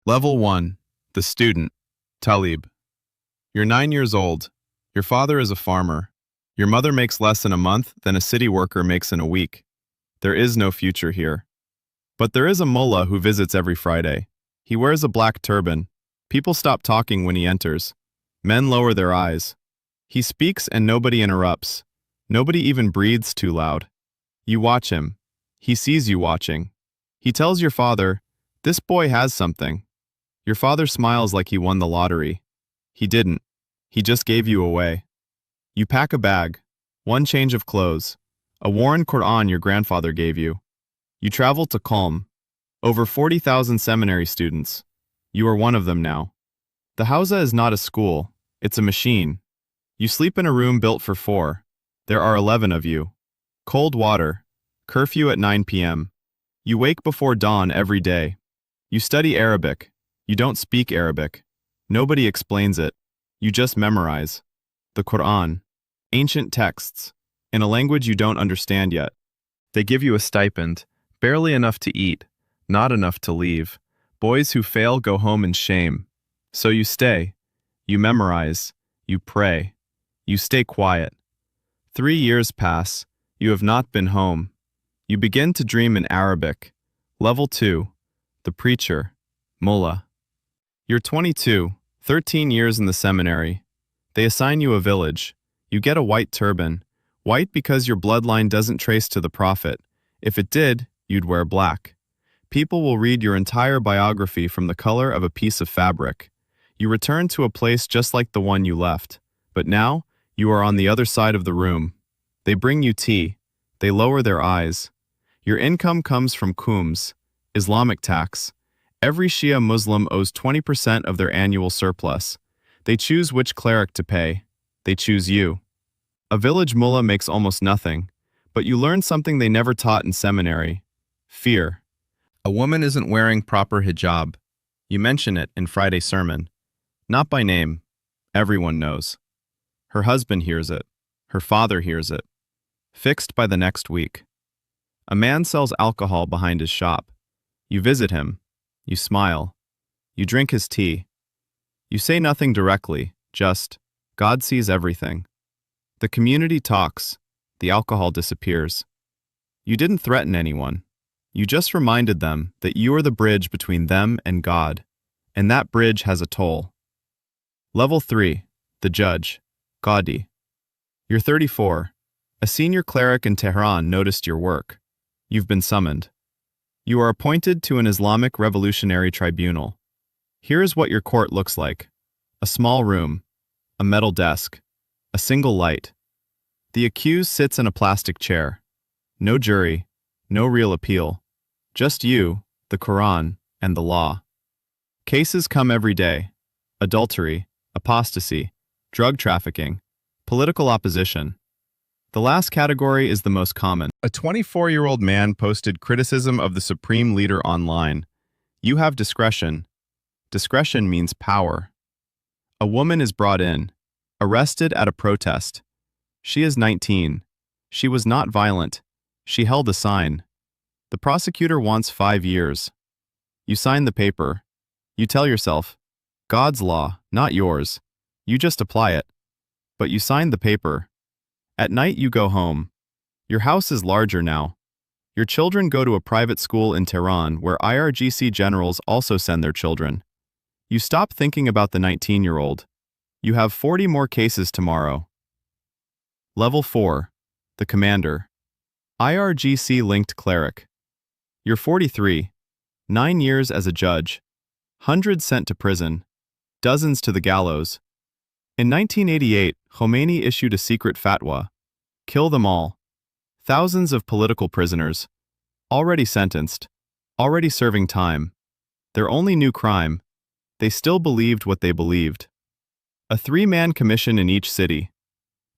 Level 1. The Student. Talib. You're 9 years old. Your father is a farmer. Your mother makes less in a month than a city worker makes in a week. There is no future here. But there is a mullah who visits every Friday. He wears a black turban. People stop talking when he enters. Men lower their eyes. He speaks and nobody interrupts. Nobody even breathes too loud. You watch him. He sees you watching. He tells your father, "This boy has something." Your father smiles like he won the lottery. He didn't. He just gave you away. You pack a bag, one change of clothes, a worn Quran your grandfather gave you. You travel to Qom. Over 40,000 seminary students. You are one of them now. The Hausa is not a school, it's a machine. You sleep in a room built for 4. There are 11 of you. Cold water. Curfew at 9 p.m. You wake before dawn every day. You study Arabic. You don't speak Arabic. Nobody explains it. You just memorize. The Quran. Ancient texts. In a language you don't understand yet. They give you a stipend. Barely enough to eat. Not enough to leave. Boys who fail go home in shame. So you stay. You memorize. You pray. You stay quiet. 3 years pass. You have not been home. You begin to dream in Arabic. Level 2. The Preacher. Mullah. You're 22, 13 years in the seminary. They assign you a village. You get a white turban. White because your bloodline doesn't trace to the Prophet. If it did, you'd wear black. People will read your entire biography from the color of a piece of fabric. You return to a place just like the one you left. But now, you are on the other side of the room. They bring you tea. They lower their eyes. Your income comes from khums, Islamic tax. Every Shia Muslim owes 20% of their annual surplus. They choose which cleric to pay. They choose you. A village mullah makes almost nothing, but you learn something they never taught in seminary. Fear. A woman isn't wearing proper hijab. You mention it in Friday sermon. Not by name. Everyone knows. Her husband hears it. Her father hears it. Fixed by the next week. A man sells alcohol behind his shop. You visit him. You smile. You drink his tea. You say nothing directly, just, God sees everything. The community talks. The alcohol disappears. You didn't threaten anyone. You just reminded them that you are the bridge between them and God, and that bridge has a toll. Level 3. The Judge. Qadi. You're 34. A senior cleric in Tehran noticed your work. You've been summoned. You are appointed to an Islamic Revolutionary Tribunal. Here is what your court looks like. A small room. A metal desk. A single light. The accused sits in a plastic chair. No jury. No real appeal. Just you, the Quran, and the law. Cases come every day. Adultery, apostasy, drug trafficking, political opposition. The last category is the most common. A 24-year-old man posted criticism of the supreme leader online. You have discretion. Discretion means power. A woman is brought in, arrested at a protest. She is 19. She was not violent. She held a sign. The prosecutor wants 5 years. You sign the paper. You tell yourself, God's law, not yours. You just apply it. But you signed the paper. At night you go home. Your house is larger now. Your children go to a private school in Tehran where IRGC generals also send their children. You stop thinking about the 19-year-old. You have 40 more cases tomorrow. Level 4. The Commander. IRGC-linked cleric. You're 43. 9 years as a judge. Hundreds sent to prison. Dozens to the gallows. In 1988, Khomeini issued a secret fatwa. Kill them all. Thousands of political prisoners. Already sentenced. Already serving time. Their only new crime. They still believed what they believed. A 3-man commission in each city.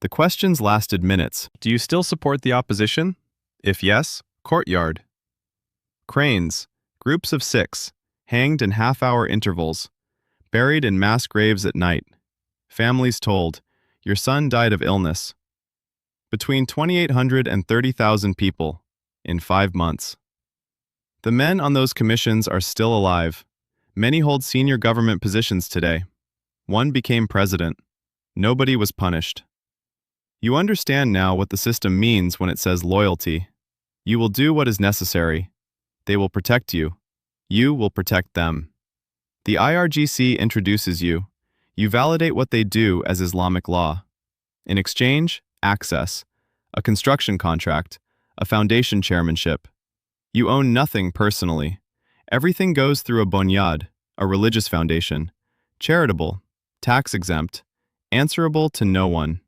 The questions lasted minutes. Do you still support the opposition? If yes, courtyard. Cranes. Groups of 6. Hanged in half-hour intervals. Buried in mass graves at night. Families told, your son died of illness. Between 2,800 and 30,000 people, in 5 months. The men on those commissions are still alive. Many hold senior government positions today. One became president. Nobody was punished. You understand now what the system means when it says loyalty. You will do what is necessary. They will protect you. You will protect them. The IRGC introduces you. You validate what they do as Islamic law. In exchange, access, a construction contract, a foundation chairmanship. You own nothing personally. Everything goes through a bonyad, a religious foundation, charitable, tax-exempt, answerable to no one.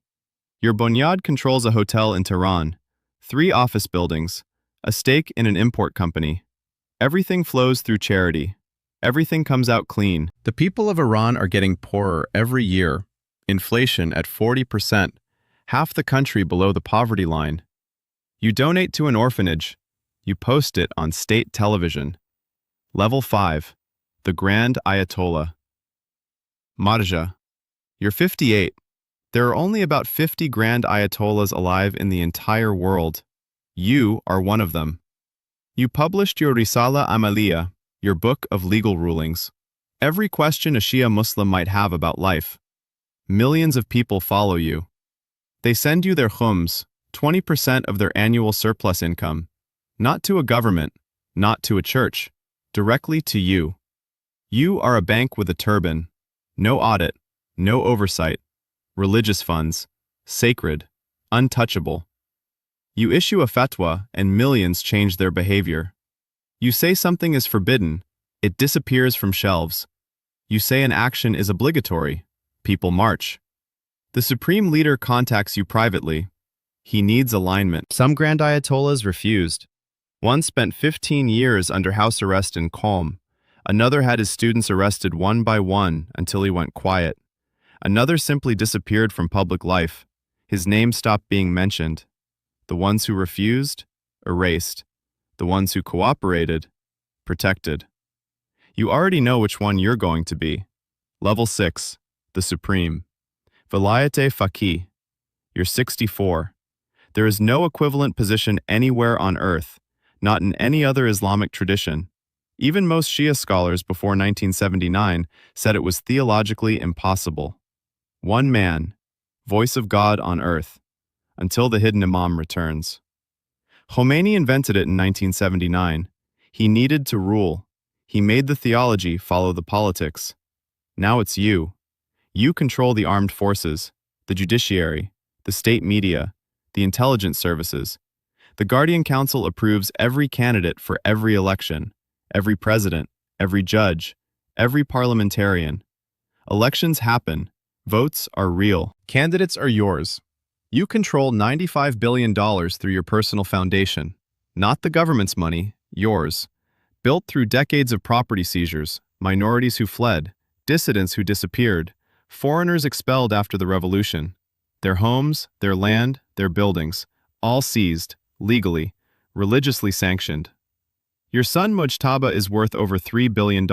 Your bonyad controls a hotel in Tehran, 3 office buildings, a stake in an import company. Everything flows through charity. Everything comes out clean. The people of Iran are getting poorer every year. Inflation at 40%, half the country below the poverty line. You donate to an orphanage. You post it on state television. Level 5. The Grand Ayatollah. Marja. You're 58. There are only about 50 Grand Ayatollahs alive in the entire world. You are one of them. You published your Risala Amaliya, your book of legal rulings. Every question a Shia Muslim might have about life. Millions of people follow you. They send you their khums, 20% of their annual surplus income. Not to a government, not to a church, directly to you. You are a bank with a turban. No audit, no oversight. Religious funds, sacred, untouchable. You issue a fatwa and millions change their behavior. You say something is forbidden, it disappears from shelves. You say an action is obligatory, people march. The supreme leader contacts you privately. He needs alignment. Some Grand Ayatollahs refused. One spent 15 years under house arrest in Qom. Another had his students arrested one by one until he went quiet. Another simply disappeared from public life. His name stopped being mentioned. The ones who refused, erased. The ones who cooperated, protected. You already know which one you're going to be. Level 6, the Supreme. Vilayat-e Faqih. You're 64. There is no equivalent position anywhere on earth, not in any other Islamic tradition. Even most Shia scholars before 1979 said it was theologically impossible. One man, voice of God on earth, until the hidden Imam returns. Khomeini invented it in 1979. He needed to rule. He made the theology follow the politics. Now it's you. You control the armed forces, the judiciary, the state media, the intelligence services. The Guardian Council approves every candidate for every election, every president, every judge, every parliamentarian. Elections happen. Votes are real. Candidates are yours. You control $95 billion through your personal foundation. Not the government's money, yours. Built through decades of property seizures, minorities who fled, dissidents who disappeared, foreigners expelled after the revolution. Their homes, their land, their buildings, all seized, legally, religiously sanctioned. Your son Mujtaba is worth over $3 billion.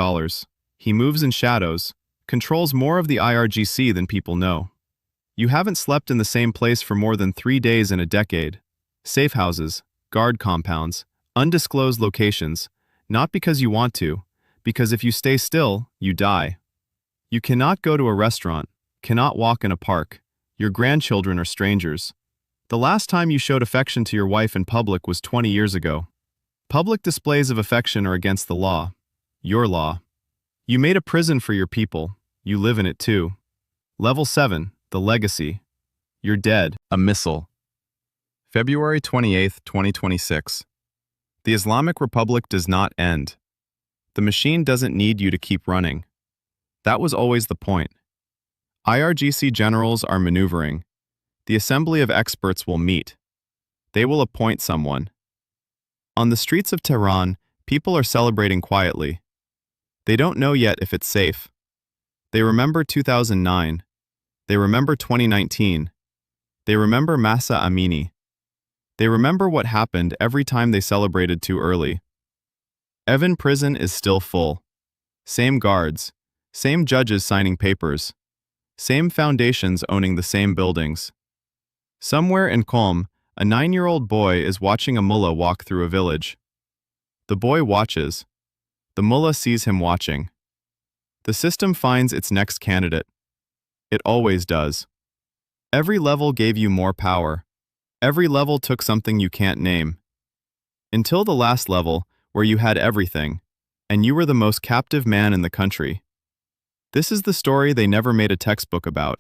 He moves in shadows, controls more of the IRGC than people know. You haven't slept in the same place for more than 3 days in a decade. Safe houses, guard compounds, undisclosed locations, not because you want to, because if you stay still, you die. You cannot go to a restaurant, cannot walk in a park. Your grandchildren are strangers. The last time you showed affection to your wife in public was 20 years ago. Public displays of affection are against the law. Your law. You made a prison for your people. You live in it too. Level 7, the legacy. You're dead. A missile. February 28, 2026. The Islamic Republic does not end. The machine doesn't need you to keep running. That was always the point. IRGC generals are maneuvering. The assembly of experts will meet. They will appoint someone. On the streets of Tehran, people are celebrating quietly. They don't know yet if it's safe. They remember 2009. They remember 2019. They remember Masa Amini. They remember what happened every time they celebrated too early. Evin prison is still full. Same guards, same judges signing papers, same foundations owning the same buildings. Somewhere in Qom, a 9-year-old boy is watching a mullah walk through a village. The boy watches. The mullah sees him watching. The system finds its next candidate. It always does. Every level gave you more power. Every level took something you can't name. Until the last level, where you had everything, and you were the most captive man in the country. This is the story they never made a textbook about.